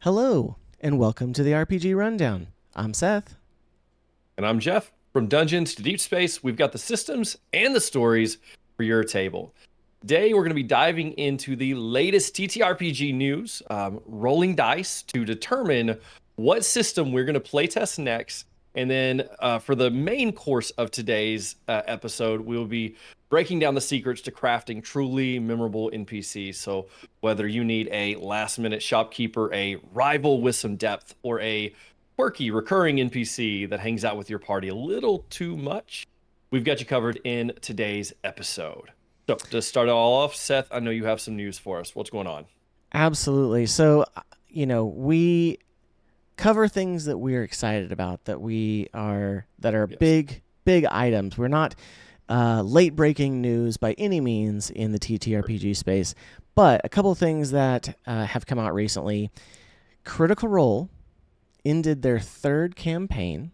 Hello, and welcome to the RPG Rundown. I'm Seth. And I'm Jeff. From Dungeons to Deep Space, we've got the systems and the stories for your table. Today, we're going to be diving into the latest TTRPG news, rolling dice to determine what system we're going to playtest next. And then for the main course of today's episode, we'll be breaking down the secrets to crafting truly memorable NPCs. So, whether you need a last minute shopkeeper, a rival with some depth, or a quirky recurring NPC that hangs out with your party a little too much, we've got you covered in today's episode. So to start it all off, Seth, I know you have some news for us. What's going on? Absolutely. So, we cover things that we're excited about, that are Yes. big items. We're not late breaking news by any means in the TTRPG space, but a couple of things that have come out recently. Critical Role ended their third campaign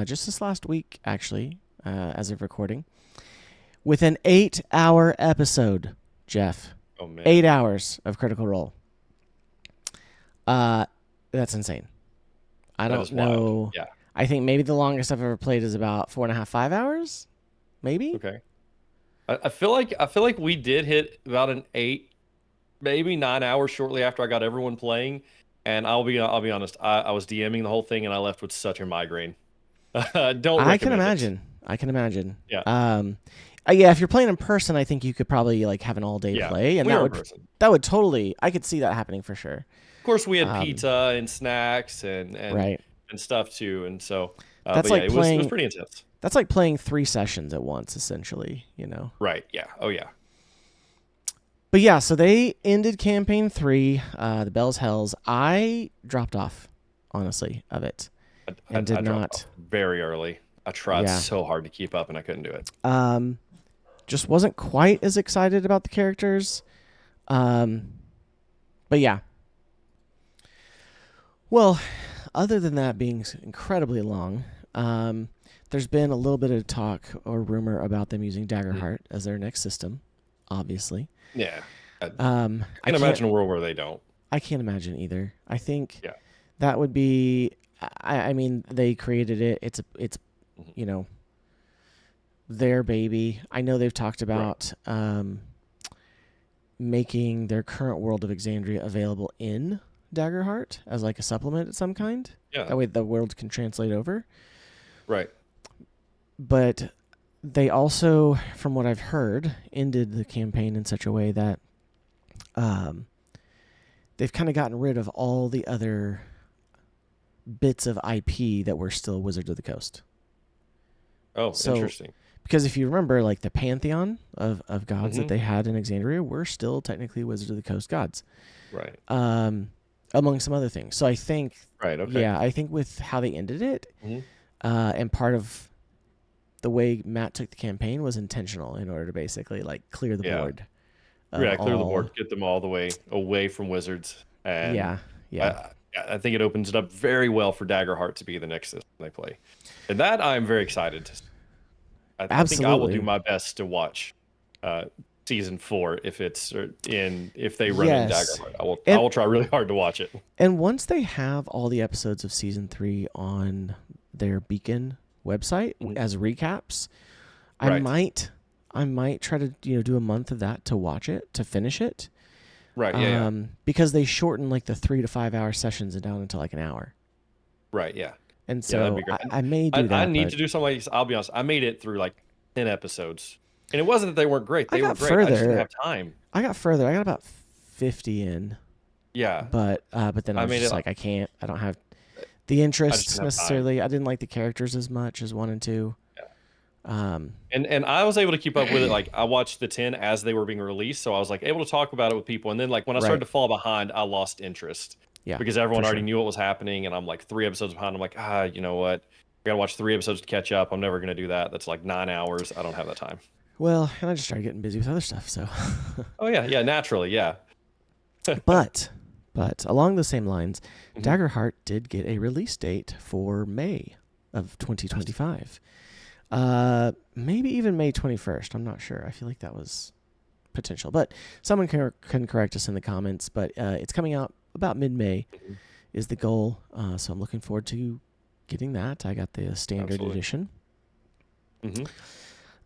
just this last week, actually, as of recording, with an 8-hour episode, Jeff. Oh man. 8 hours of Critical Role. That's insane. I That don't is wild. know. Yeah. I think maybe the longest I've ever played is about 4.5, 5 hours. Maybe. Okay. I feel like we did hit about an 8, maybe 9 hours shortly after I got everyone playing. And I'll be honest, I was DMing the whole thing and I left with such a migraine. Don't I can recommend it. imagine. I can imagine. Yeah. Yeah, if you're playing in person, I think you could probably like have an all day Yeah. play, and We were in person. that would totally. I could see that happening for sure. Of course, we had Um, pizza and snacks and Right. and stuff too. And so, That's but yeah, like it was playing. pretty intense. That's like playing 3 sessions at once, essentially. Right. Yeah. Oh yeah. But yeah, so they ended campaign 3, the Bell's Hells. I dropped off, honestly, of it, and did I dropped not. off very early. I tried Yeah. so hard to keep up and I couldn't do it. Just wasn't quite as excited about the characters. But yeah. Well, other than that being incredibly long, there's been a little bit of talk or rumor about them using Daggerheart as their next system, obviously. Yeah. I I can imagine a world where they don't. I can't imagine either. I think Yeah. that would be. I mean, they created it. It's Mhm. their baby. I know they've talked about making their current world of Exandria available in Daggerheart as like a supplement of some kind. Yeah. That way the world can translate over. Right. But they also, from what I've heard, ended the campaign in such a way that they've kind of gotten rid of all the other bits of IP that were still Wizards of the Coast. Oh, So- interesting. Because if you remember, like the pantheon of gods that Mhm. they had in Exandria were still technically Wizards of the Coast gods, Right. among some other things. So I think, Right. Okay. yeah, I think with how they ended it, Mhm. and part of the way Matt took the campaign was intentional in order to basically like clear the Yeah. board. Yeah. Clear the all- board. Get them all the way away from Wizards. And Yeah. I think it opens it up very well for Daggerheart to be the next system they play. And that I'm very excited to. I think I will Absolutely. do my best to watch season 4 if they run in Yes. Daggerheart. I And- will try really hard to watch it. And once they have all the episodes of season 3 on their Beacon website Mhm. as recaps, I Right. might try to do a month of that to watch it, to finish it. Right. Yeah. Because they shorten like the 3 to 5 hour sessions down into like an hour. Right. Yeah. And Yeah, that'd so be great. I may do that. I need but to do something like, I'll be honest, I made it through like 10 episodes. And it wasn't that they weren't great. I They were got great. I just further. didn't have time. I got further. I got about 50 in, Yeah. but then I I was made just it- like, I can't. I don't have the I interest just didn't have time. necessarily. I didn't like the characters as much as 1 and 2. And I was able to keep up with it. Like I watched the 10 as they were being released. So I was like able to talk about it with people. And then like when I started Right. to fall behind, I lost interest. Yeah, Because everyone for already sure. knew what was happening. And I'm like 3 episodes behind. I'm like, you know what? I gotta watch 3 episodes to catch up. I'm never gonna do that. That's like 9 hours. I don't have that time. Well, and I just started getting busy with other stuff. So, Oh yeah, yeah, naturally, yeah. but along the same lines, Mhm. Daggerheart did get a release date for May of 2025. Maybe even May 21st. I'm not sure. I feel like that was potential. But someone can correct us in the comments. But it's coming out about mid-May is the goal. So I'm looking forward to getting that. I got the standard edition. When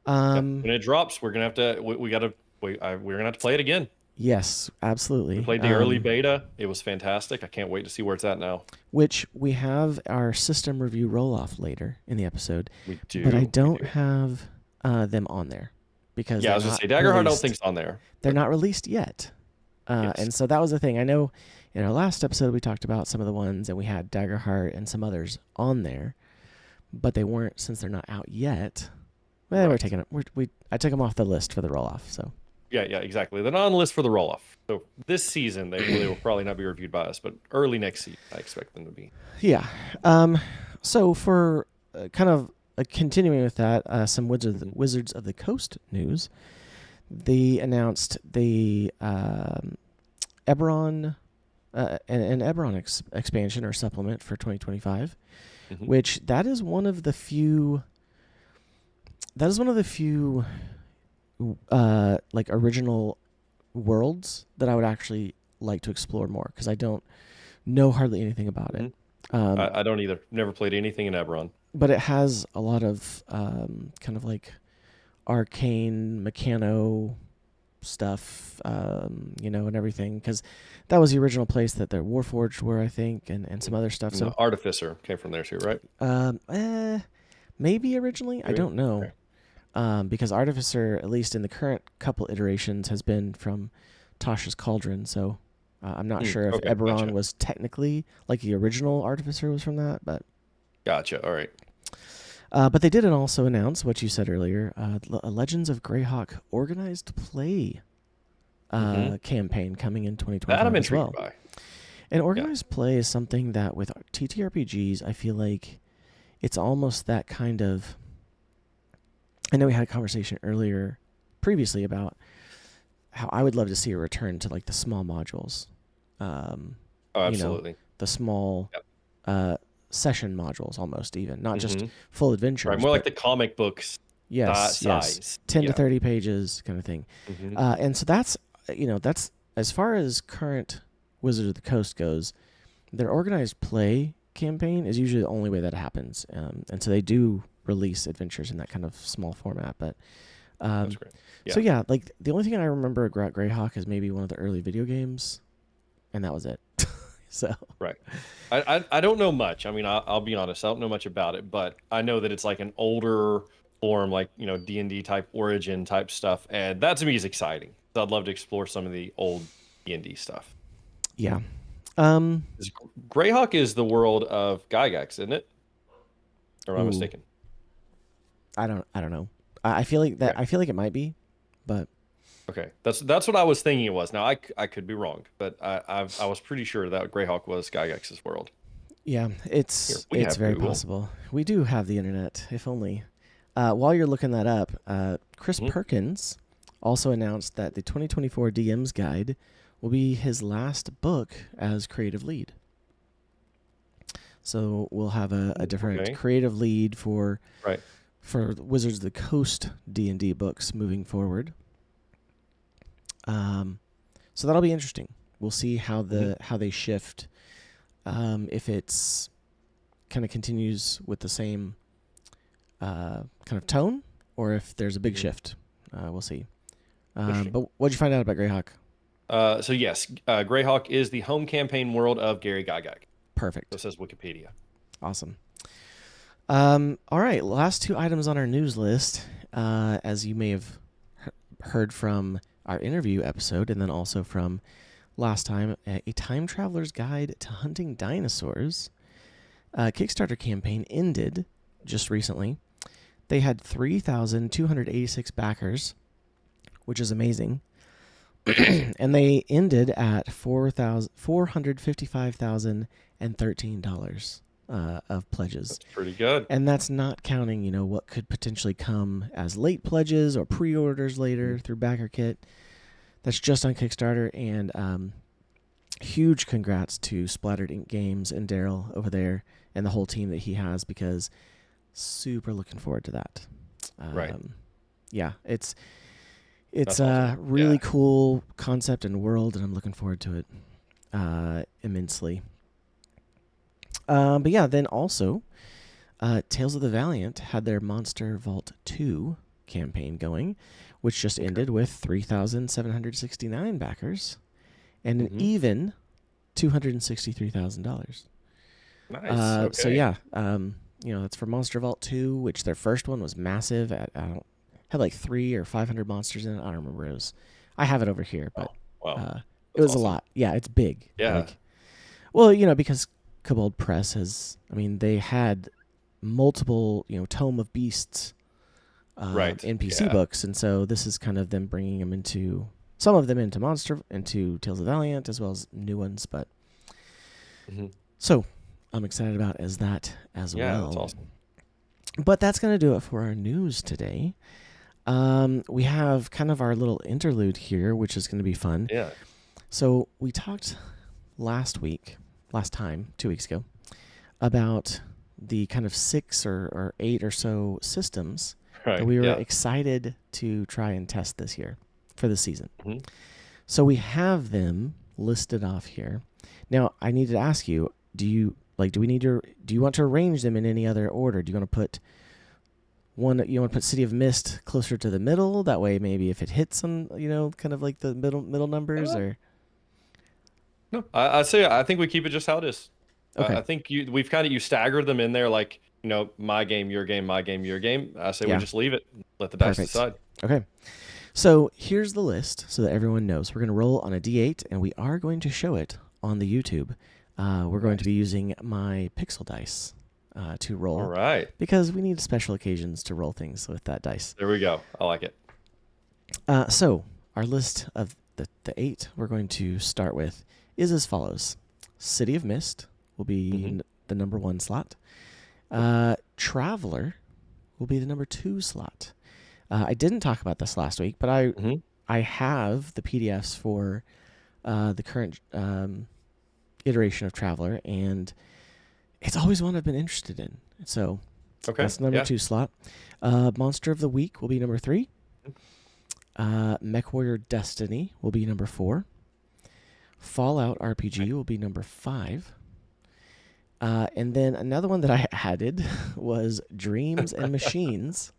it drops, we're gonna have to. We're gonna have to play it again. Yes, absolutely. We played the early beta. It was fantastic. I can't wait to see where it's at now. Which we have our system review roll-off later in the episode. We do. But I don't have them on there. Because I was going to say, Daggerheart I don't think it's on there. They're not released yet. Yes. And so that was the thing. I know in our last episode we talked about some of the ones, and we had Daggerheart and some others on there. But they weren't, since they're not out yet. Well, we're taking it. I took them off the list for the roll-off, so... Yeah, exactly. They're not on the list for the roll-off. So this season, they will probably not be reviewed by us, but early next season, I expect them to be. Yeah. So for kind of continuing with that, some Wizards of the Coast news. They announced the Eberron, an Eberron expansion or supplement for 2025, which that is one of the few... like original worlds that I would actually like to explore more, because I don't know hardly anything about it. I don't either. Never played anything in Eberron. But it has a lot of kind of like arcane mechano stuff, and everything, because that was the original place that the Warforged were, I think, and some other stuff. So Artificer came from there too, right? Maybe originally. I don't know. Okay. Because Artificer, at least in the current couple iterations, has been from Tasha's Cauldron, so I'm not sure if Eberron was technically, like the original Artificer was from that, but... Gotcha, all right. But they did also announce, what you said earlier, a Legends of Greyhawk organized play campaign coming in 2025 that I'm as well. Intrigued by. And organized play is something that with TTRPGs, I feel like it's almost that kind of... I know we had a conversation previously about how I would love to see a return to like the small modules. Absolutely. The small session modules, almost even, not just full adventures. Right, more like the comic books. Size. 10 to 30 pages kind of thing. And so that's as far as current Wizards of the Coast goes, their organized play campaign is usually the only way that happens. And so they do release adventures in that kind of small format, but that's great. So yeah, like the only thing I remember about Greyhawk is maybe one of the early video games, and that was it. So right, I don't know much. I mean, I'll be honest, I don't know much about it, but I know that it's like an older form, like D&D type origin type stuff, and that to me is exciting. So I'd love to explore some of the old D&D stuff. Yeah. Greyhawk is the world of Gygax, isn't it? Or am I mistaken? I don't know. I feel like that. Okay. I feel like it might be, but okay, that's what I was thinking it was. Now I could be wrong, but I was pretty sure that Greyhawk was Gygax's world. Yeah, it's very possible. We do have the internet, if only. While you're looking that up, Chris Perkins also announced that the 2024 DM's Guide will be his last book as creative lead. So we'll have a different creative lead for Wizards of the Coast D&D books moving forward. So that'll be interesting. We'll see how they shift. If it's kind of continues with the same kind of tone, or if there's a big shift. We'll see. But what'd you find out about Greyhawk? So yes, Greyhawk is the home campaign world of Gary Gygax. Perfect. This says Wikipedia. Awesome. All right, last two items on our news list. As you may have heard from our interview episode, and then also from last time, a time traveler's guide to hunting dinosaurs. Kickstarter campaign ended just recently. They had 3,286 backers, which is amazing. And they ended at $455,013 of pledges. That's pretty good. And that's not counting, what could potentially come as late pledges or pre-orders later through Backer Kit. That's just on Kickstarter. And huge congrats to Splattered Ink Games and Daryl over there and the whole team that he has, because super looking forward to that. Right. Yeah, It's That's awesome. a really cool concept and world, and I'm looking forward to it immensely. But yeah, then also, Tales of the Valiant had their Monster Vault 2 campaign going, which just ended with 3,769 backers and an even $263,000. Nice. So yeah, that's for Monster Vault 2, which their first one was massive. Had like 300 or 500 monsters in it. I don't remember. I have it over here, but Wow. It was awesome. a lot. Yeah, it's big. Yeah. Well, because Kobold Press they had multiple, Tome of Beasts NPC books, and so this is kind of them bringing them some of them into Tales of the Valiant, as well as new ones, but so I'm excited about that as well. Yeah, that's awesome. But that's going to do it for our news today. We have kind of our little interlude here, which is going to be fun. Yeah. So we talked last time, 2 weeks ago, about the kind of 6 or 8 or so systems that we were excited to try and test this year for the season. So we have them listed off here. Now, I need to ask you, do you want to arrange them in any other order? Do you want to put you want to put City of Mist closer to the middle? That way, maybe if it hits on, kind of like the middle numbers, or... No, I say I think we keep it just how it is. Okay. I think you staggered them in there like, my game, your game, my game, your game. I say we just leave it. Let the dice decide. Okay. So here's the list so that everyone knows. We're going to roll on a D8, and we are going to show it on the YouTube. We're going to be using my pixel dice to roll. All right. Because we need special occasions to roll things with that dice. There we go. I like it. So our list of the 8 we're going to start with is as follows. City of Mist will be the number 1 slot. Traveler will be the number 2 slot. I didn't talk about this last week, but I have the PDFs for the current iteration of Traveler, and it's always one I've been interested in. So that's the number 2 slot. Monster of the Week will be number 3. MechWarrior Destiny will be number 4. Fallout RPG will be number 5. And then another one that I added was Dreams and Machines,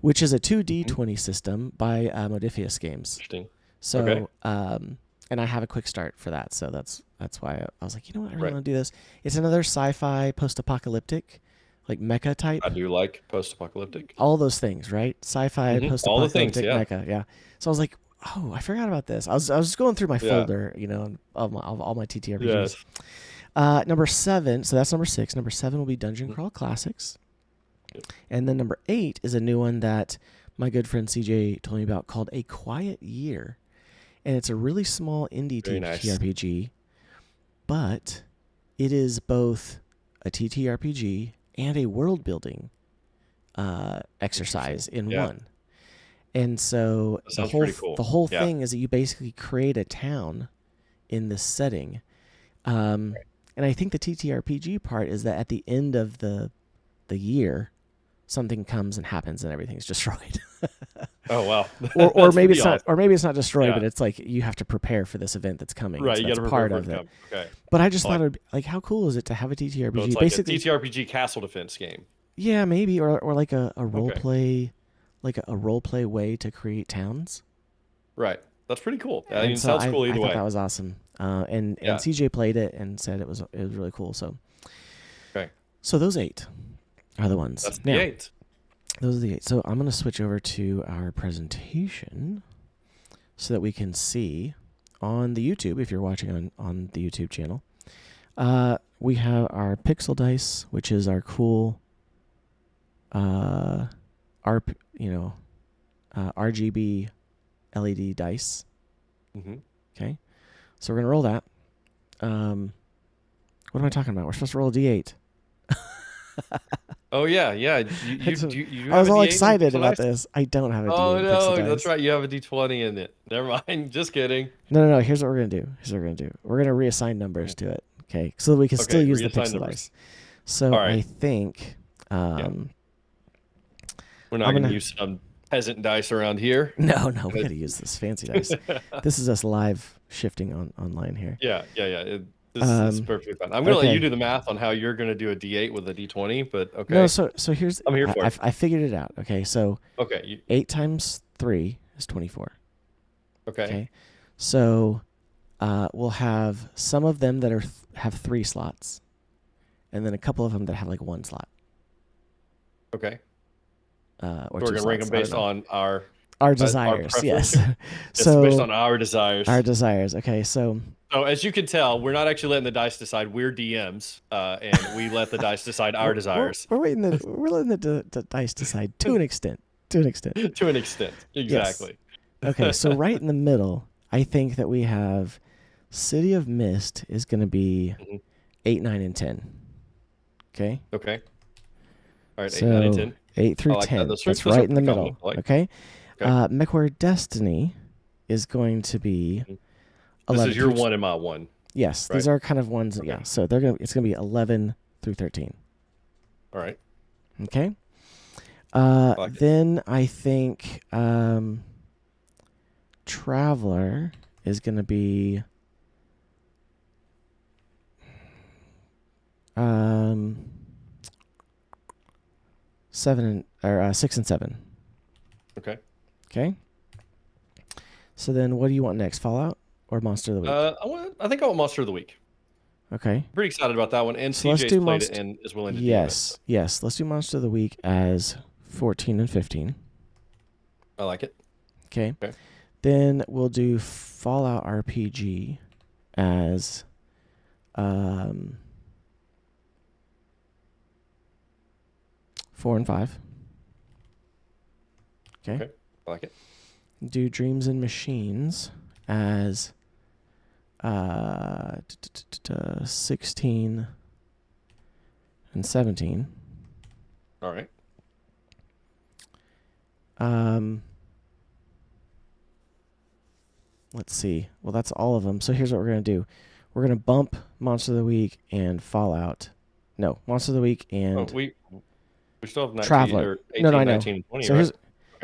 which is a 2D20 system by Modiphius Games. Interesting. So, and I have a quick start for that. So that's why I was like, I really want to do this. It's another sci-fi post-apocalyptic, like mecha type. I do like post-apocalyptic. All those things, right? Sci-fi, post-apocalyptic, mecha. Yeah. So I was like, oh, I forgot about this. I was just going through my folder, of all my TTRPGs. Yes. Number 7, so that's number 6. Number 7 will be Dungeon Crawl Classics. And then number 8 is a new one that my good friend CJ told me about called A Quiet Year. And it's a really small indie TTRPG, but it is both a TTRPG and a world-building exercise in one. And so the whole thing is that you basically create a town in this setting. And I think the TTRPG part is that at the end of the year, something comes and happens and everything's destroyed. Oh wow! or maybe it's not. Or maybe it's not destroyed, but it's like you have to prepare for this event that's coming. Right, so you that's got to part prepare of for it. Okay. But I just thought it'd be, like, how cool is it to have a TTRPG? So it's like basically, a TTRPG castle defense game. Yeah, maybe, or like a role play, like a role play way to create towns. Right. That's pretty cool. I mean, it sounds cool either way. I thought that was awesome. And CJ played it and said it was really cool. So, so those 8 are the ones. That's the 8. Those are the 8. So I'm going to switch over to our presentation so that we can see on the YouTube, if you're watching on the YouTube channel. We have our pixel dice, which is our cool RGB LED dice. Okay, so we're gonna roll that. What am I talking about? We're supposed to roll a D8. Oh yeah. You I was all excited about this. I don't have a D8. Oh no, that's right. You have a D20 in it. Never mind. Just kidding. No. Here's what we're gonna do. We're gonna reassign numbers to it. Okay, so that we can still use the pixel dice. So I think we're not going to use some peasant dice around here. No, we got to use this fancy dice. This is us live shifting online here. Yeah. This is perfectly fine. I'm gonna let okay. you do the math on how you're gonna do a D8 with a D20, but okay. No, so here's I'm here for it. I figured it out. Okay, so Okay. 8 times 3 is 24. Okay. So we'll have some of them that have 3 slots, and then a couple of them that have like 1 slot. Okay. Or so we're gonna rank them based on our desires. Yes. So based on our desires. Our desires. Okay, so as you can tell, we're not actually letting the dice decide. We're DMs, and we let the dice decide our desires. We're letting the dice decide to an extent. To an extent. To an extent, exactly. Yes. Okay, so right in the middle, I think that we have City of Mist is going to be 8, 9, and 10. Okay. Okay. All right. So 8, 9, and 10. 8 through like 10. That's right in the middle. Like. Okay. MechWarrior Destiny is going to be 11. This is your 1 and my 1. Yes, right? These are kind of ones. Okay. Yeah, so it's going to be 11 through 13. All right. Okay. like then I think Traveler is going to be 6 and 7. Okay. Okay. So then, what do you want next? Fallout or Monster of the Week? I think I want Monster of the Week. Okay. I'm pretty excited about that one, and So CJ's played it and is willing to do it. Yes. Let's do Monster of the Week as 14 and 15. I like it. Okay. Then we'll do Fallout RPG as 4 and 5. Okay. I like it. Do Dreams and Machines as 16 and 17. All right. Let's see. Well, that's all of them. So here's what we're going to do. We're going to bump Monster of the Week and Fallout. No, Monster of the Week and we still have 19, Traveler. Or 18, No, I know. 19, and 20, so right?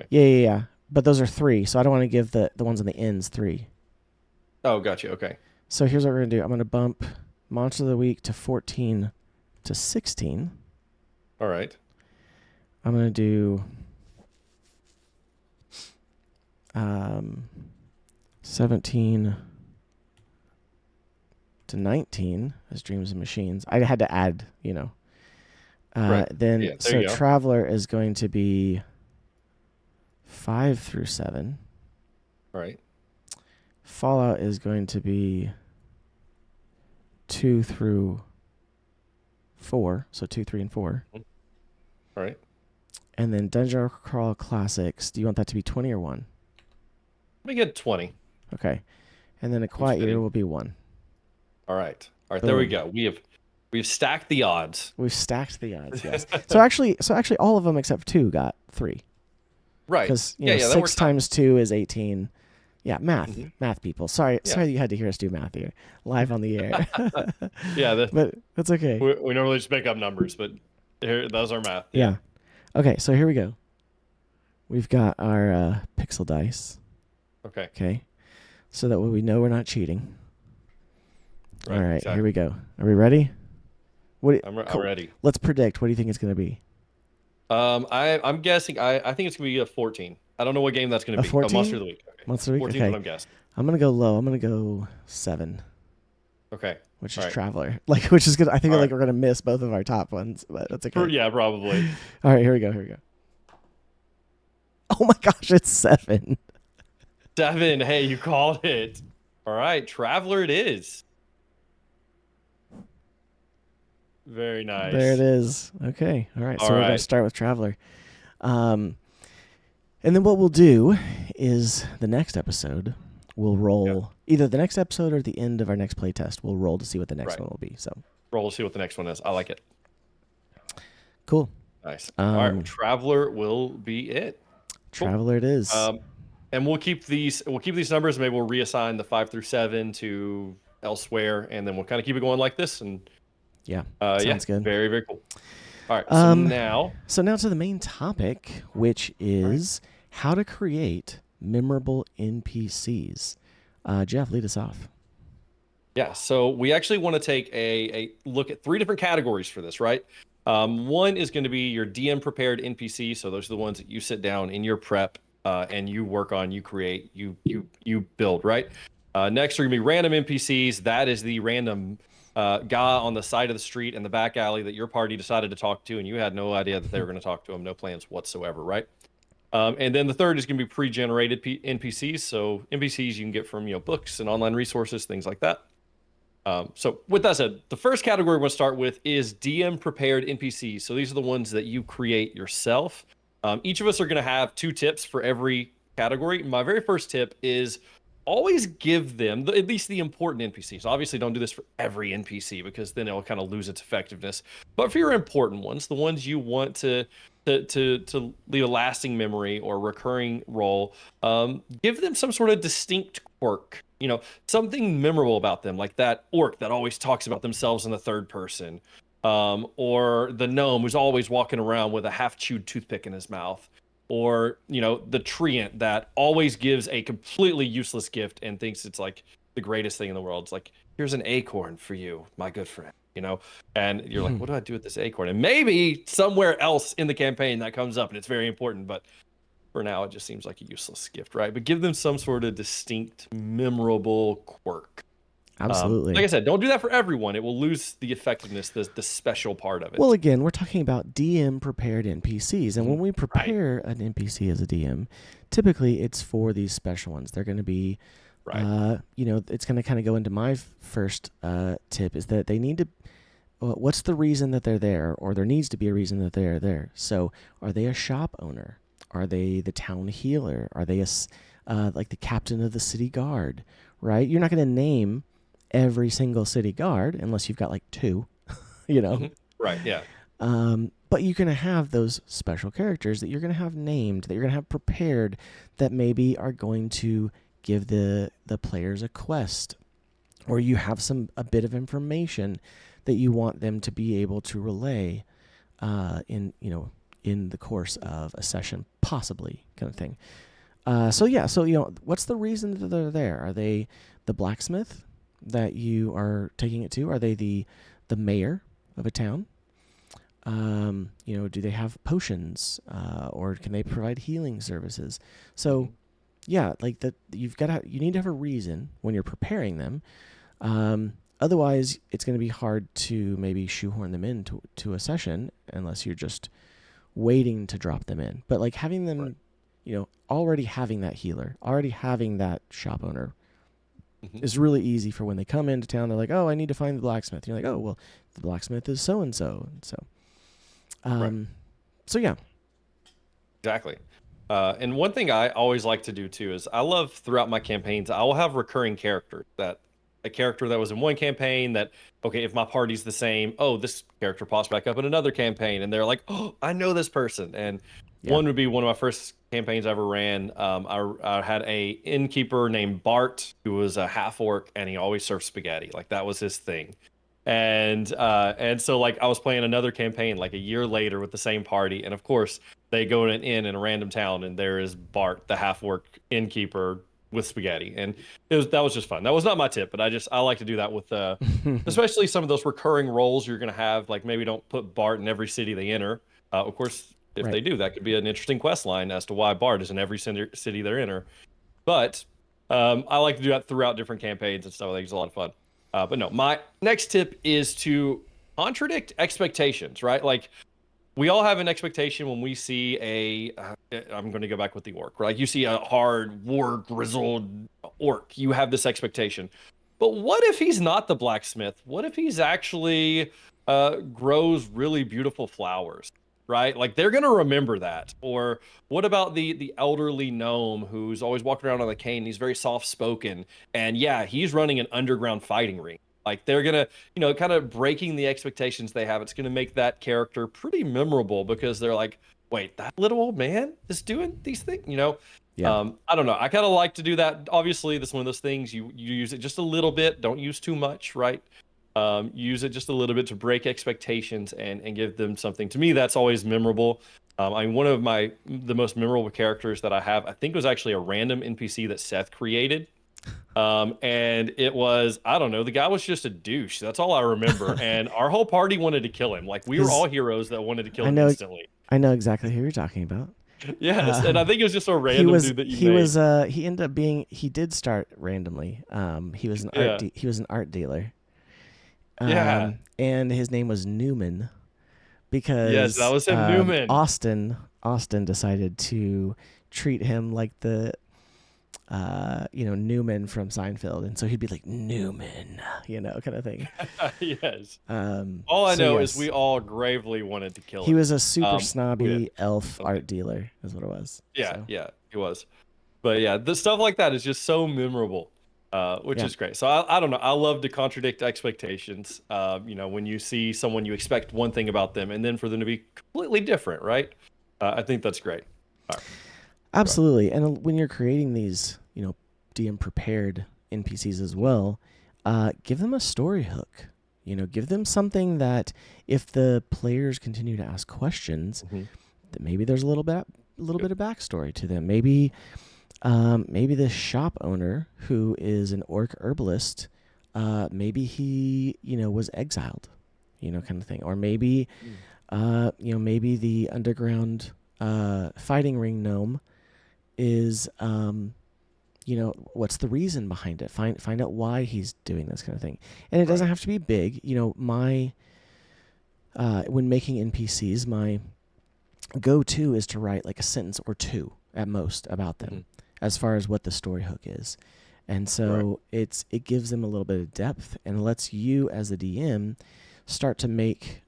Yeah. But those are 3, so I don't want to give the ones on the ends 3. Oh, gotcha. Okay. So here's what we're going to do. I'm going to bump Monster of the Week to 14 to 16. All right. I'm going to do 17 to 19 as Dreams and Machines. I had to add, Right. Then so Traveler is going to be 5 through 7. All right. Fallout is going to be 2 through 4. So 2, 3, and 4. All right. And then Dungeon Crawl Classics. Do you want that to be 20 or 1? Let me get 20. Okay. And then A Quiet Year will be 1. All right. There we go. We've stacked the odds. We've stacked the odds. Yes. so actually, all of them except 2 got 3. Right. Because 6 times 2 is 18. Yeah, math people. Sorry that you had to hear us do math here live on the air. But that's okay. We normally just make up numbers, but those are math. Yeah. Okay, so here we go. We've got our pixel dice. Okay. So that way we know we're not cheating. Right, all right, exactly. Here we go. Are we ready? I'm ready. Let's predict. What do you think it's going to be? I'm guessing. I think it's going to be a 14. I don't know what game that's going to be. 14? Monster of the Week. Okay. Monster of the Week? 14 Okay. What I'm guessing. I'm going to go low. I'm going to go 7. Okay. Which is Traveler. Which is good. I think we're going to miss both of our top ones, but that's okay. Yeah, probably. All right, here we go. Oh my gosh, it's 7. 7. Hey, you called it. All right, Traveler it is. Very nice. There it is. Okay. All right. So we're going to start with Traveler. And then what we'll do is the next episode, we'll roll either the next episode or the end of our next playtest. We'll roll to see what the next one will be. So roll to see what the next one is. I like it. Cool. Nice. All right. Traveler will be it. Traveler it is. And we'll keep these numbers. Maybe we'll reassign the 5 through 7 to elsewhere, and then we'll kind of keep it going like this. And sounds good. Very, very cool. All right. So now to the main topic, which is how to create memorable NPCs. Jeff, lead us off. Yeah, so we actually want to take a look at three different categories for this, right? One is going to be your DM prepared NPC. So those are the ones that you sit down in your prep and you work on, you create, you build, right? Next are going to be random NPCs. That is the random guy on the side of the street in the back alley that your party decided to talk to, and you had no idea that they were going to talk to him, no plans whatsoever, right? And then the third is going to be pre-generated NPCs. So NPCs you can get from books and online resources, things like that. So with that said, the first category we're going to start with is DM prepared NPCs. So these are the ones that you create yourself. Each of us are going to have 2 tips for every category. My very first tip is always give them at least the important NPCs. Obviously, don't do this for every NPC because then it'll kind of lose its effectiveness. But for your important ones, the ones you want to leave a lasting memory or recurring role, give them some sort of distinct quirk. Something memorable about them, like that orc that always talks about themselves in the third person, or the gnome who's always walking around with a half-chewed toothpick in his mouth, or the treant that always gives a completely useless gift and thinks it's like the greatest thing in the world. It's like, here's an acorn for you, my good friend. And you're like, what do I do with this acorn? And maybe somewhere else in the campaign that comes up and it's very important, but for now it just seems like a useless gift, right? But give them some sort of distinct, memorable quirk. Absolutely. Like I said, don't do that for everyone. It will lose the effectiveness, the special part of it. Well, again, we're talking about DM prepared NPCs. And when we Right. prepare an NPC as a DM, typically it's for these special ones. They're going to be, Right. it's going to kind of go into my first tip is that they need to, what's the reason that they're there? Or there needs to be a reason that they're there. So are they a shop owner? Are they the town healer? Are they like the captain of the city guard? Right? You're not going to name every single city guard unless you've got like 2, Right. Yeah. But you're going to have those special characters that you're going to have named, that you're going to have prepared, that maybe are going to give the players a quest, or you have a bit of information that you want them to be able to relay in the course of a session, possibly, kind of thing. So what's the reason that they're there? Are they the blacksmith that you are taking it to? Are they the mayor of a town? Do they have potions, or can they provide healing services? So, yeah, like that, you need to have a reason when you're preparing them. Otherwise, it's going to be hard to maybe shoehorn them into a session unless you're just waiting to drop them in. But like having them, already having that healer, already having that shop owner is really easy for when they come into town. They're like, oh, I need to find the blacksmith. You're like, oh, well, the blacksmith is so-and-so. So yeah. Exactly. And one thing I always like to do too is I love throughout my campaigns, I will have recurring characters that a character that was in one campaign that, okay, if my party's the same, oh, this character pops back up in another campaign and they're like, oh, I know this person. And one would be one of my first campaigns I ever ran. I had a innkeeper named Bart who was a half orc and he always served spaghetti. Like that was his thing. And so like I was playing another campaign like a year later with the same party, and of course they go to an inn in a random town, and there is Bart, the half orc innkeeper with spaghetti, and that was just fun. That was not my tip, but I like to do that with especially some of those recurring roles you're gonna have. Like maybe don't put Bart in every city they enter. Of course, if they do, that could be an interesting quest line as to why Bart is in every city they enter. But I like to do that throughout different campaigns and stuff. I think it's a lot of fun. But no, my next tip is to contradict expectations, right? Like we all have an expectation when we see I'm going to go back with the orc, right? Like you see a hard, war grizzled orc, you have this expectation. But what if he's not the blacksmith? What if he's actually grows really beautiful flowers, right? Like they're going to remember that. Or what about the elderly gnome who's always walking around on a cane? He's very soft spoken, and yeah, he's running an underground fighting ring. Like they're gonna, kind of breaking the expectations they have. It's gonna make that character pretty memorable because they're like, wait, that little old man is doing these things, Yeah. I don't know. I kind of like to do that. Obviously, this is one of those things you use it just a little bit. Don't use too much, right? Use it just a little bit to break expectations and give them something. To me, that's always memorable. One of the most memorable characters that I have, I think, was actually a random NPC that Seth created. And it was, I don't know, the guy was just a douche. That's all I remember. And our whole party wanted to kill him. Like we were all His, heroes that wanted to kill I him know, instantly. I know exactly who you're talking about. Yes, and I Um, think it was just a random dude that you made. he ended up being, he did start randomly. Yeah, He was an art dealer. yeah, And his name was Newman yes, that because was him, Newman. Austin decided to treat him like the Newman from Seinfeld, and so he'd be like Newman, kind of thing. Yes. Um, All I so know is we yes, all gravely wanted to kill he him. was a super Yeah, snobby elf okay. art dealer, is what it was. Yeah, So yeah, he was. But yeah, the stuff like that is just so memorable, which yeah, is great. So I don't know. I love to contradict expectations. When you see someone, you expect one thing about them, and then for them to be completely different, right? I think that's great. All right, go ahead. absolutely. And when you're creating these, DM prepared NPCs as well, give them a story hook. Give them something that if the players continue to ask questions, Mhm. that maybe there's a little Yep. bit of backstory to them. Maybe the shop owner who is an orc herbalist, maybe he was exiled, kind of thing, or maybe Mm. maybe the underground fighting ring gnome is what's the reason behind it. Find out why he's doing this kind of thing, and it doesn't Right. have to be big. My when making NPCs, my go-to is to write like a sentence or two at most about Mhm. them as far as what the story hook is. And Right. so it gives them a little bit of depth and lets you as the DM start to make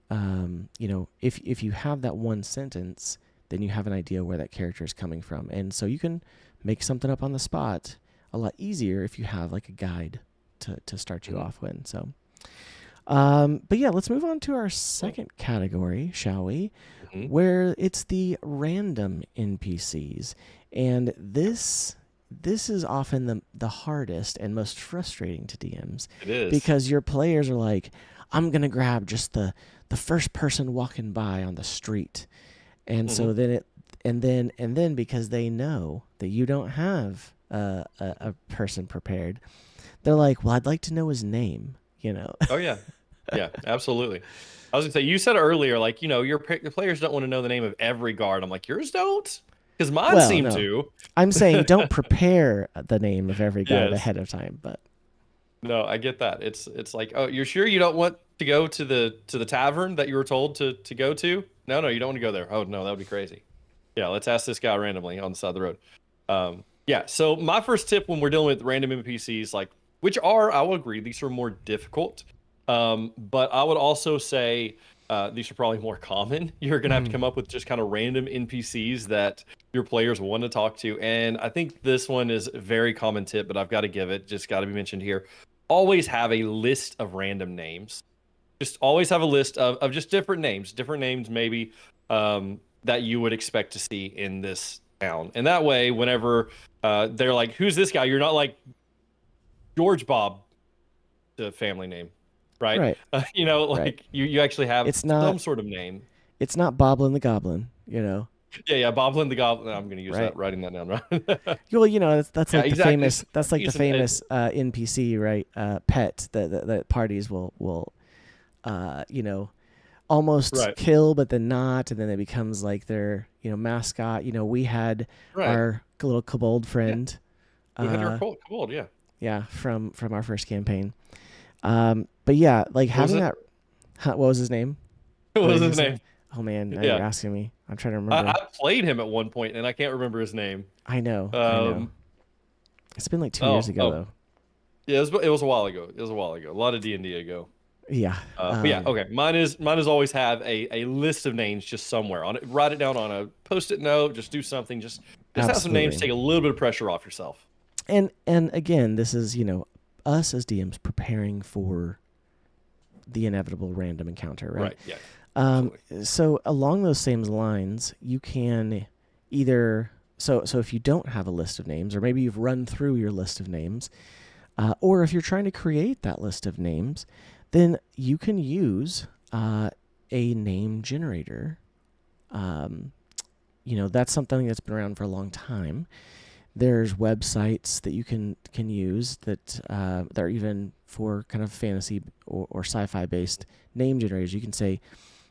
if you have that one sentence, then you have an idea where that character is coming from. And so you can make something up on the spot a lot easier if you have like a guide to start you Mhm. off with. So but yeah, let's move on to our Cool. second category, shall we? Mhm. Where it's the random NPCs. And this is often the hardest and most frustrating to DMs It is. because your players are like, I'm gonna grab just the first person walking by on the street. And Mhm. so then because they know that you don't have a person prepared, they're like, well, I'd like to know his name. Oh yeah. Yeah, absolutely. I was gonna say, you said earlier, like, your players don't want to know the name of every guard. I'm like, yours don't? Because mine Well, seem no. to. I'm saying don't prepare the name of every guard Yes. ahead of time, but No, I get that. It's like, oh, you're sure you don't want to go to the tavern that you were told to go to? No, no, you don't want to go there. Oh no, that would be crazy. Yeah, let's ask this guy randomly on the side of the road. Yeah, so my first tip when we're dealing with random NPCs, like which are, I will agree, these are more difficult. But I would also say these are probably more common. You're gonna have to mhm. come up with just kind of random NPCs that your players want to talk to. And I think this one is a very common tip, but I've got to give it, just got to be mentioned here. Always have a list of random names. Just always have a list of just different names maybe that you would expect to see in this town. And that way, whenever they're like, who's this guy? You're not like George Bob, the family name, right? Right, right. Like you actually have It's not some sort of name. it's not Boblin the Goblin. Yeah, yeah, Boblin the Goblin. I'm going to use Right. that, writing that down, right? Well, that's Yeah, like the exactly. famous NPC, right? Pet that parties will uh, you know, almost Right, kill but then not, and then it becomes like their, mascot. We had right. our little kobold Yeah, friend we had our uh cold, yeah. yeah, from our first campaign. But yeah, like What was having it? that. What was his name? What What was did you his say? name? Oh man, now you're Yeah. asking me. I'm trying to I remember. played him at one point and I can't remember his name. I know. Um, It's been like 2 years oh, ago oh, though. yeah, it was a while ago. It was a while ago. A lot of D&D ago. Yeah. But yeah, okay. Mine is always have a list of names just somewhere on it. Write it down on a post-it note. Just do something. Just have some names. Absolutely. Take a little bit of pressure off yourself. And again, this is us as DMs preparing for the inevitable random encounter, right? Right. Yeah. Um, Absolutely. so along those same lines, you can either so if you don't have a list of names, or maybe you've run through your list of names, or if you're trying to create that list of names, then you can use a name generator. Um, that's something that's been around for a long time. There's websites that you can use that are even for kind of fantasy or sci-fi based name generators. You can say,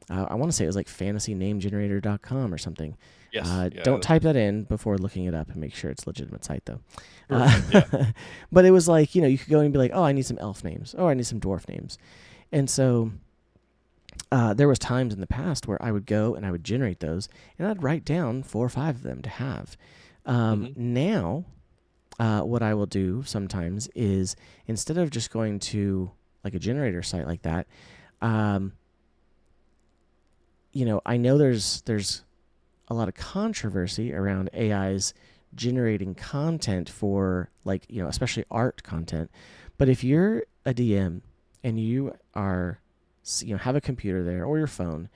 I want to say it was like fantasynamegenerator.com or something. Yes. Yeah. Don't type that in before looking it up and make sure it's a legitimate site though. Right. Yeah. But it was like, you could go and be like, oh, I need some elf names. Oh, I need some dwarf names. And so there was times in the past where I would go and I would generate those and I'd write down 4 or 5 of them to have. Now, what I will do sometimes is instead of just going to like a generator site like that, I know there's a lot of controversy around AIs generating content for like, especially art content. But if you're a DM and you are, have a computer there or your phone,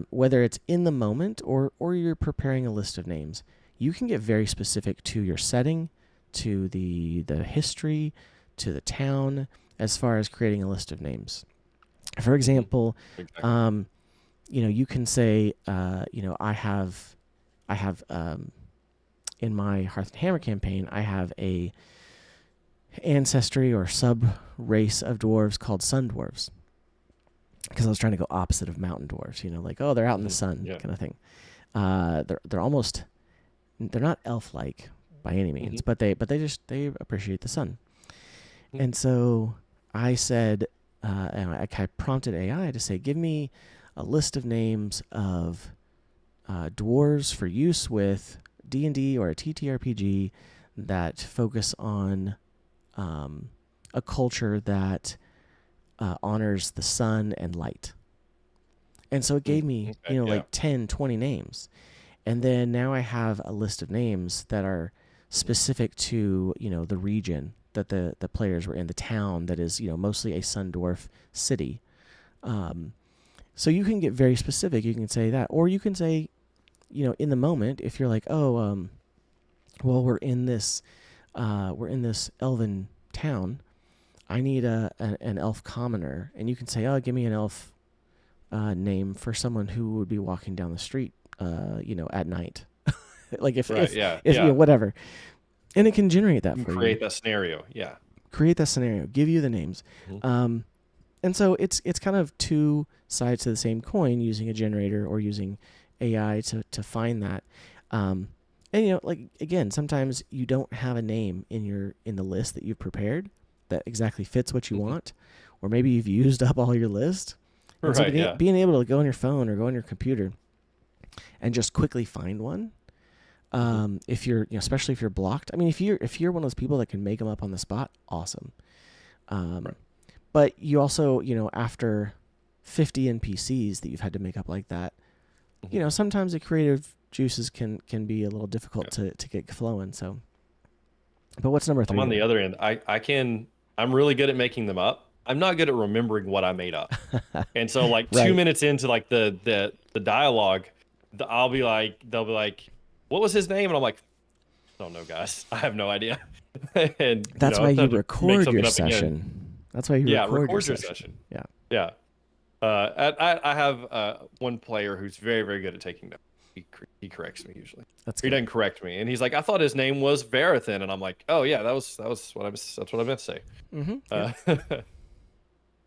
whether it's in the moment or you're preparing a list of names, you can get very specific to your setting, to the history, to the town, as far as creating a list of names. For example, Exactly. you can say, I have in my Hearth and Hammer campaign, I have a ancestry or sub race of dwarves called sun dwarves, because I was trying to go opposite of mountain dwarves. Like, oh, they're out in the sun, Yeah. kind of thing. They're not elf-like by any means, but they appreciate the sun. And so I said, and I prompted AI to say, give me a list of names of dwarves for use with D&D or a TTRPG that focus on a culture that honors the sun and light. And so it gave me, Okay. like 10, 20 names. And then now I have a list of names that are specific to, the region that the players were in, the town that is, mostly a sun dwarf city. So you can get very specific. You can say that. Or you can say, in the moment, if you're like, oh, well, we're in this elven town. I need an elf commoner. And you can say, oh, give me an elf name for someone who would be walking down the street, at night. Like if whatever. And it can generate that for you. Create that scenario. Yeah. Create that scenario. Give you the names. And so it's kind of two sides to the same coin, using a generator or using AI to find that. And like again, sometimes you don't have a name in the list that you've prepared that exactly fits what you want, or maybe you've used up all your list. And Right. so being able to go on your phone or go on your computer and just quickly find one. If you're, especially if you're blocked. I mean, if you're one of those people that can make them up on the spot, awesome. Right. But you also, after 50 NPCs that you've had to make up like that, sometimes the creative juices can be a little difficult to get flowing. So, but what's number 3? I'm on the other end. I'm really good at making them up. I'm not good at remembering what I made up. And so like Right. 2 minutes into like the dialogue, they'll be like, what was his name? And I'm like, I don't know, guys. I have no idea. And that's why you record your up session. again. That's why you record your session. Yeah. Yeah. I have one player who's very, very good at taking notes. He corrects me usually. He doesn't correct me, and he's like, "I thought his name was Verathan," and I'm like, "Oh yeah, that's what that's what I meant to say."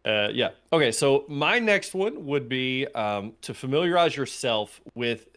Yeah. Okay. So my next one would be to familiarize yourself with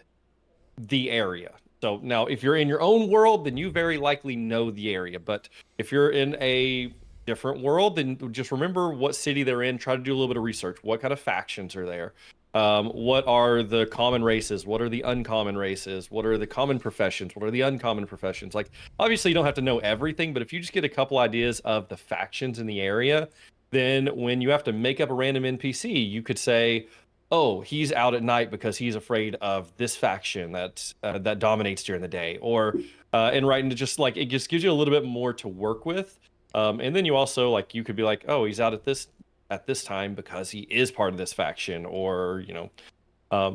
the area. So now, if you're in your own world, then you very likely know the area. But if you're in a different world, then just remember what city they're in. Try to do a little bit of research. What kind of factions are there? What are the common races? What are the uncommon races? What are the common professions? What are the uncommon professions? Like, obviously, you don't have to know everything, but if you just get a couple ideas of the factions in the area, then when you have to make up a random NPC, you could say, oh, he's out at night because he's afraid of this faction that dominates during the day, or and right into just like it just gives you a little bit more to work with. And then you also like you could be like, oh, he's out at this time because he is part of this faction, or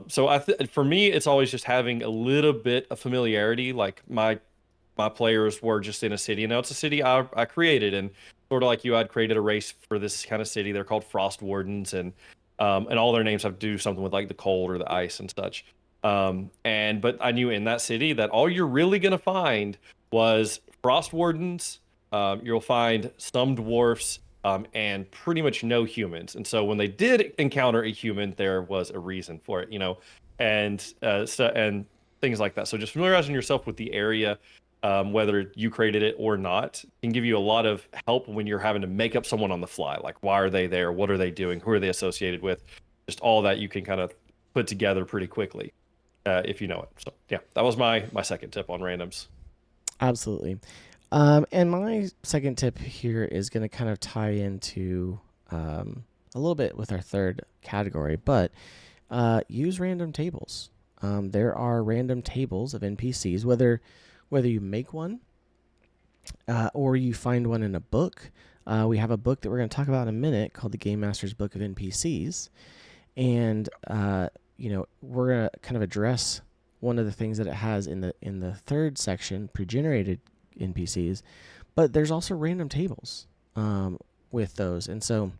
so for me, it's always just having a little bit of familiarity. Like my players were just in a city, and now it's a city I created, and sort of like you, I'd created a race for this kind of city. They're called Frost Wardens, and all their names have to do something with like the cold or the ice and such. But I knew in that city that all you're really gonna find was frost wardens. You'll find some dwarfs, and pretty much no humans. And so when they did encounter a human, there was a reason for it, and things like that. So just familiarizing yourself with the area, whether you created it or not, can give you a lot of help when you're having to make up someone on the fly. Like, why are they there? What are they doing? Who are they associated with? Just all that you can kind of put together pretty quickly, if you know it. So yeah, that was my second tip on randoms. Absolutely. And my second tip here is going to kind of tie into a little bit with our third category, but use random tables. There are random tables of NPCs, whether you make one or you find one in a book. We have a book that we're going to talk about in a minute called the Game Master's Book of NPCs, and we're going to kind of address one of the things that it has in the third section, pre-generated NPCs, but there's also random tables with those, and so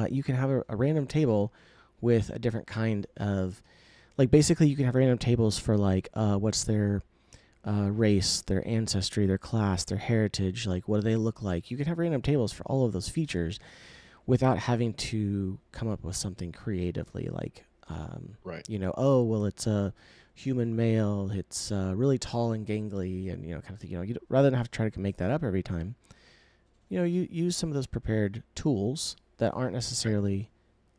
you can have a random table with a different kind of, like, basically you can have random tables for like what's their race, their ancestry, their class, their heritage, like what do they look like. You can have random tables for all of those features without having to come up with something creatively, like Right. oh well, it's a human male, it's really tall and gangly, and kind of thing. Rather than have to try to make that up every time, you use some of those prepared tools that aren't necessarily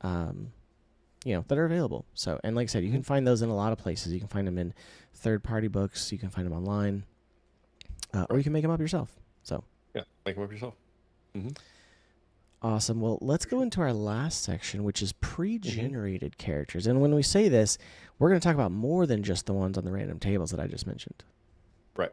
that are available. So, and like I said, you can find those in a lot of places. You can find them in third-party books. You can find them online, or you can make them up yourself. So, Yeah, make them up yourself. Mm-hmm. Awesome. Well, let's go into our last section, which is Mm-hmm. pre-generated characters. And when we say this, we're going to talk about more than just the ones on the random tables that I just mentioned. Right.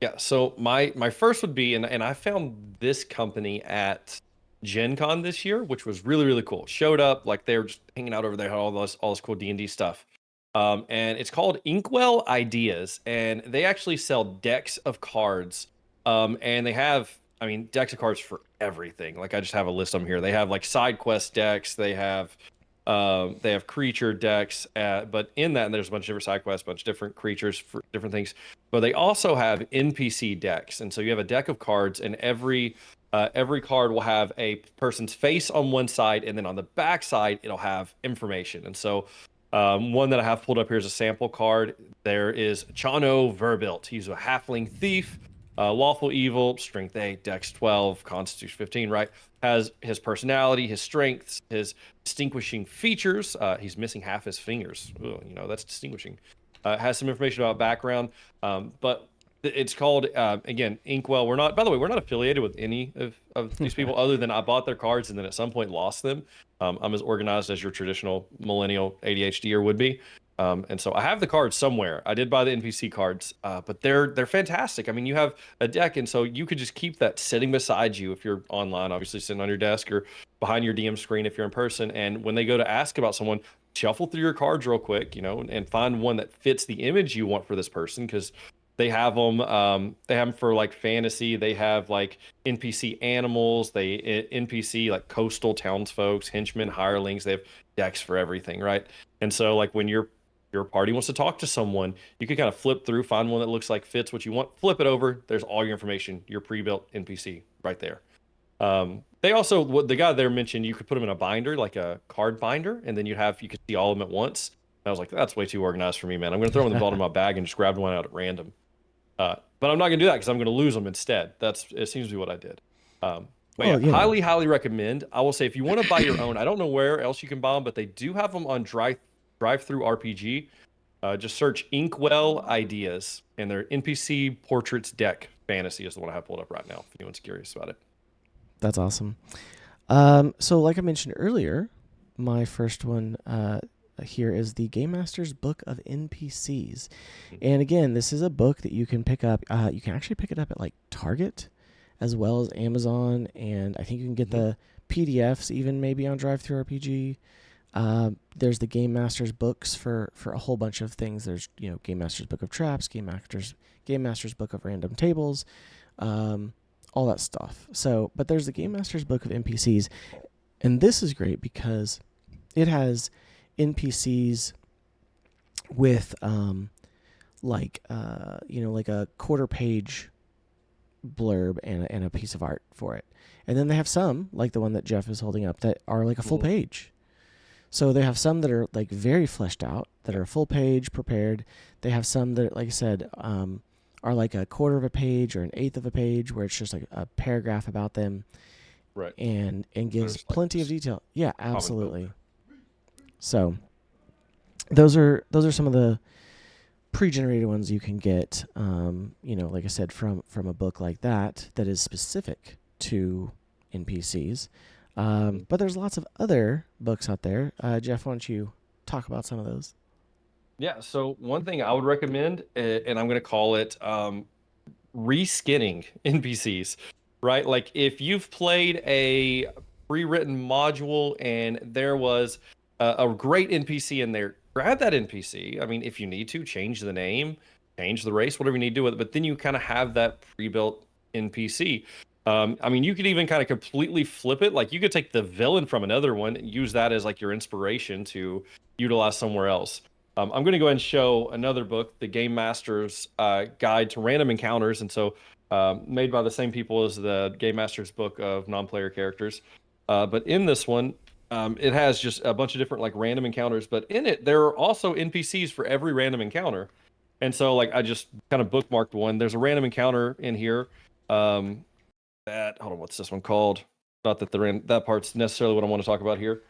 Yeah. So my first would be, and I found this company at Gen Con this year, which was really, really cool. Showed up, like they were just hanging out over there, had all this cool D&D stuff. And it's called Inkwell Ideas, and they actually sell decks of cards. And they have, I mean, decks of cards for everything. Like, I just have a list of them here. They have like side quest decks. They have creature decks. But in that, and there's a bunch of different side quests, a bunch of different creatures for different things. But they also have NPC decks, and so you have a deck of cards, and every card will have a person's face on one side, and then on the back side it'll have information. And so one that I have pulled up here is a sample card. There is Chano Verbilt. He's a halfling thief, lawful evil, strength 8, dex 12, constitution 15, right? Has his personality, his strengths, his distinguishing features. He's missing half his fingers. Ooh, that's distinguishing. Has some information about background, but it's called, again, Inkwell. By the way, we're not affiliated with any of these people other than I bought their cards and then at some point lost them. I'm as organized as your traditional millennial ADHDer would be. And so I have the cards somewhere. I did buy the NPC cards, but they're fantastic. I mean, you have a deck, and so you could just keep that sitting beside you if you're online, obviously sitting on your desk, or behind your DM screen if you're in person. And when they go to ask about someone, shuffle through your cards real quick, and find one that fits the image you want for this person, because they have them. They have them for like fantasy. They have like NPC animals. NPC like coastal townsfolk, henchmen, hirelings. They have decks for everything, right? And so, like, when your party wants to talk to someone, you can kind of flip through, find one that looks like fits what you want, flip it over. There's all your information, your pre-built NPC right there. They also, what the guy there mentioned, you could put them in a binder, like a card binder, and then you could see all of them at once. And I was like, that's way too organized for me, man. I'm going to throw them in the bottom of my bag and just grab one out at random. But I'm not going to do that because I'm going to lose them instead. It seems to be what I did. But Well, yeah, highly, highly recommend. I will say, if you want to buy your own, I don't know where else you can buy them, but they do have them on Drive-Through RPG. Just search Inkwell Ideas, and their NPC Portraits deck fantasy is the one I have pulled up right now, if anyone's curious about it. That's awesome. So, like I mentioned earlier, my first one here is the Game Master's Book of NPCs. And again, this is a book that you can pick up. You can actually pick it up at like Target as well as Amazon. And I think you can get the PDFs even maybe on Drive-Through RPG. There's the Game Master's books for a whole bunch of things. There's, Game Master's Book of Traps, Game Master's Book of Random Tables, all that stuff. So, but there's the Game Master's Book of NPCs. And this is great because it has NPCs with like a quarter page blurb and a piece of art for it. And then they have some, like the one that Jeff is holding up, that are like a full Mhm. page. So they have some that are like very fleshed out, that are full page prepared. They have some that, like I said, are like a quarter of a page or an eighth of a page, where it's just like a paragraph about them, Right. and gives There's like plenty of just detail. Yeah, comic book. absolutely. So those are some of the pre-generated ones you can get. Like I said, from a book like that is specific to NPCs. Mhm. But there's lots of other books out there. Jeff, why don't you talk about some of those? Yeah. So one thing I would recommend, and I'm going to call it reskinning NPCs, right? Like if you've played a pre-written module and there was a great NPC in there, grab that NPC. I mean, if you need to, change the name, change the race, whatever you need to do with it, but then you kind of have that pre-built NPC. I mean, you could even kind of completely flip it. Like you could take the villain from another one and use that as like your inspiration to utilize somewhere else. I'm going to go ahead and show another book, The Game Master's Guide to Random Encounters, and so made by the same people as the Game Master's book of non-player characters. But in this one, it has just a bunch of different like random encounters, but in it there are also NPCs for every random encounter. And so like I just kind of bookmarked one. There's a random encounter in here. That hold on, what's this one called? Not that that part's necessarily what I want to talk about here.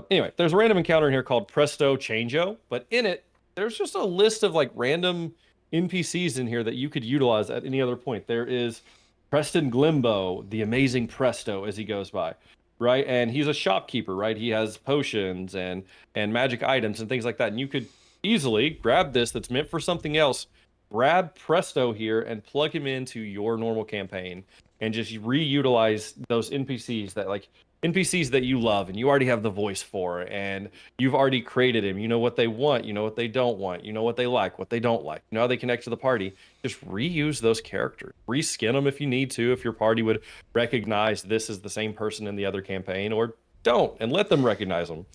Anyway, there's a random encounter in here called Presto Changeo, but in it, there's just a list of like random NPCs in here that you could utilize at any other point. There is Preston Glimbo, the amazing Presto, as he goes by, right? And he's a shopkeeper, right? He has potions and magic items and things like that. And you could easily grab this that's meant for something else, grab Presto here and plug him into your normal campaign and just reutilize those NPCs that like NPCs that you love and you already have the voice for, and you've already created him. You know what they want, you know what they don't want, you know what they like, what they don't like, you know how they connect to the party. Just reuse those characters, reskin them if you need to, if your party would recognize this is the same person in the other campaign, or don't and let them recognize them,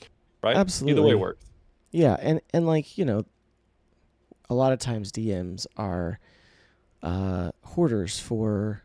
right? Either way Absolutely. works. Yeah, and like a lot of times DMs are hoarders for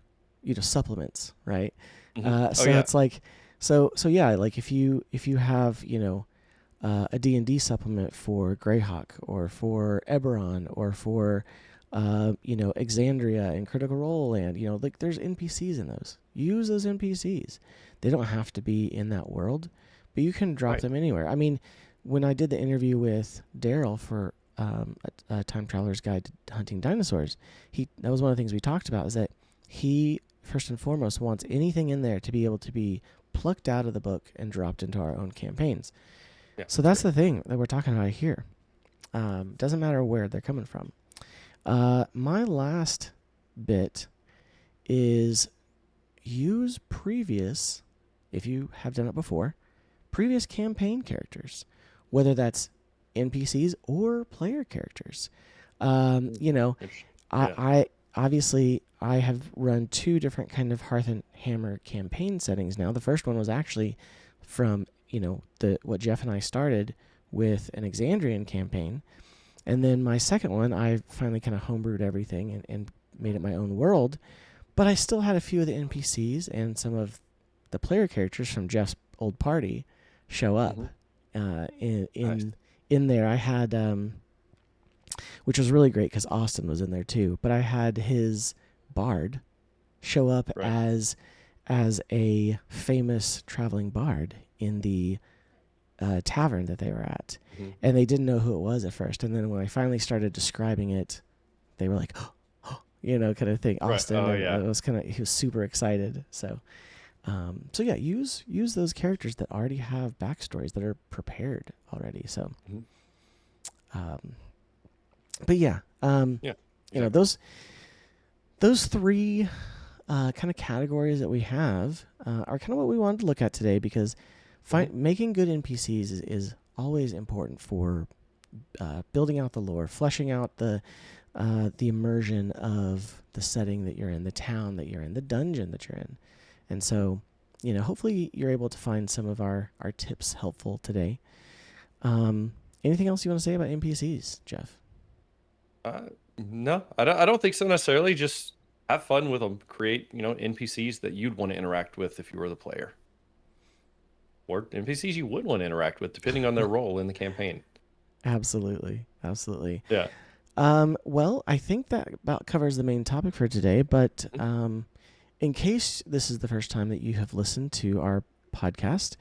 supplements, right? Oh So yeah. it's like, so yeah, like if you have a D&D supplement for Greyhawk or for Eberron or for Exandria and Critical Role Land, like there's NPCs in those. Use those NPCs. They don't have to be in that world, but you can drop Right. them anywhere. I mean, when I did the interview with Daryl for a Time Traveler's Guide to Hunting Dinosaurs, that was one of the things we talked about, is that he first and foremost wants anything in there to be able to be plucked out of the book and dropped into our own campaigns. Yeah, So that's that's great. the thing that we're talking about here. Doesn't matter where they're coming from. My last bit is use previous, if you have done it before, previous campaign characters, whether that's NPCs or player characters. Interesting. I, Yeah. I obviously I have run two different kind of Hearth and Hammer campaign settings now. The first one was actually from the what Jeff and I started with an Exandrian campaign, and then my second one I finally kind of homebrewed everything and made it my own world. But I still had a few of the NPCs and some of the player characters from Jeff's old party show up Hmm. in Nice. in there. I had which was really great because Austin was in there too. But I had his bard show up Right. as a famous traveling bard in the tavern that they were at, Hmm. and they didn't know who it was at first. And then when I finally started describing it, they were like, kind of thing. Right. Austin, Oh and yeah. he was super excited. So yeah, use those characters that already have backstories that are prepared already. So, Mhm. um, but yeah, Yeah. Exactly. those three kind of categories that we have are kind of what we wanted to look at today, because Hmm. making good NPCs is always important for building out the lore, fleshing out the immersion of the setting that you're in, the town that you're in, the dungeon that you're in. And so, hopefully you're able to find some of our tips helpful today. Um, Anything else you want to say about NPCs, Jeff? Uh, no, I don't think so necessarily. Just have fun with them. Create, NPCs that you'd want to interact with if you were the player, or NPCs you would want to interact with, depending on their role in the campaign. Absolutely. Absolutely. Yeah. Well, I think that about covers the main topic for today, but in case this is the first time that you have listened to our podcast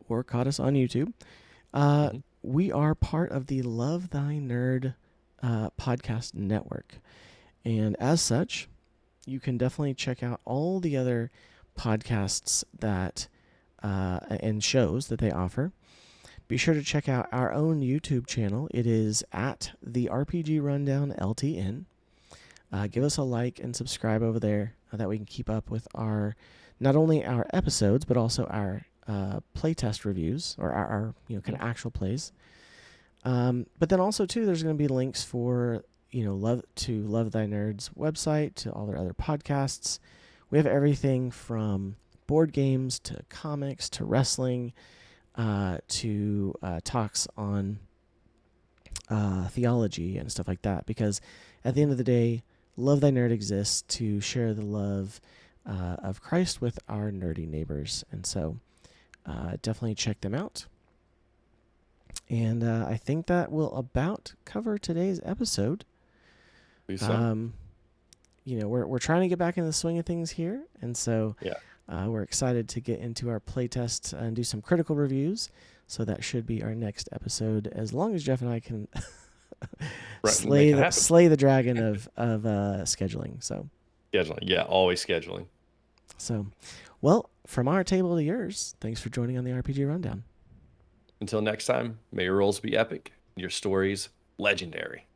or caught us on YouTube, Mm-hmm. we are part of the Love Thy Nerd podcast network. And as such, you can definitely check out all the other podcasts that and shows that they offer. Be sure to check out our own YouTube channel. It is at the RPG Rundown LTN. Give us a like and subscribe over there that we can keep up with our not only our episodes but also our playtest reviews or our kind of actual plays. But then also too, there's going to be links for Love Thy Nerd's website to all their other podcasts. We have everything from board games to comics to wrestling to talks on theology and stuff like that. Because at the end of the day, Love Thy Nerd exists to share the love of Christ with our nerdy neighbors. And so definitely check them out. And I think that will about cover today's episode. Please so. We're trying to get back in the swing of things here, and so Yeah. we're excited to get into our playtest and do some critical reviews. So that should be our next episode, as long as Jeff and I can slay the dragon of scheduling. So Scheduling, yeah, always scheduling. So, well, from our table to yours, thanks for joining on the RPG Rundown. Until next time, may your rolls be epic, your stories legendary.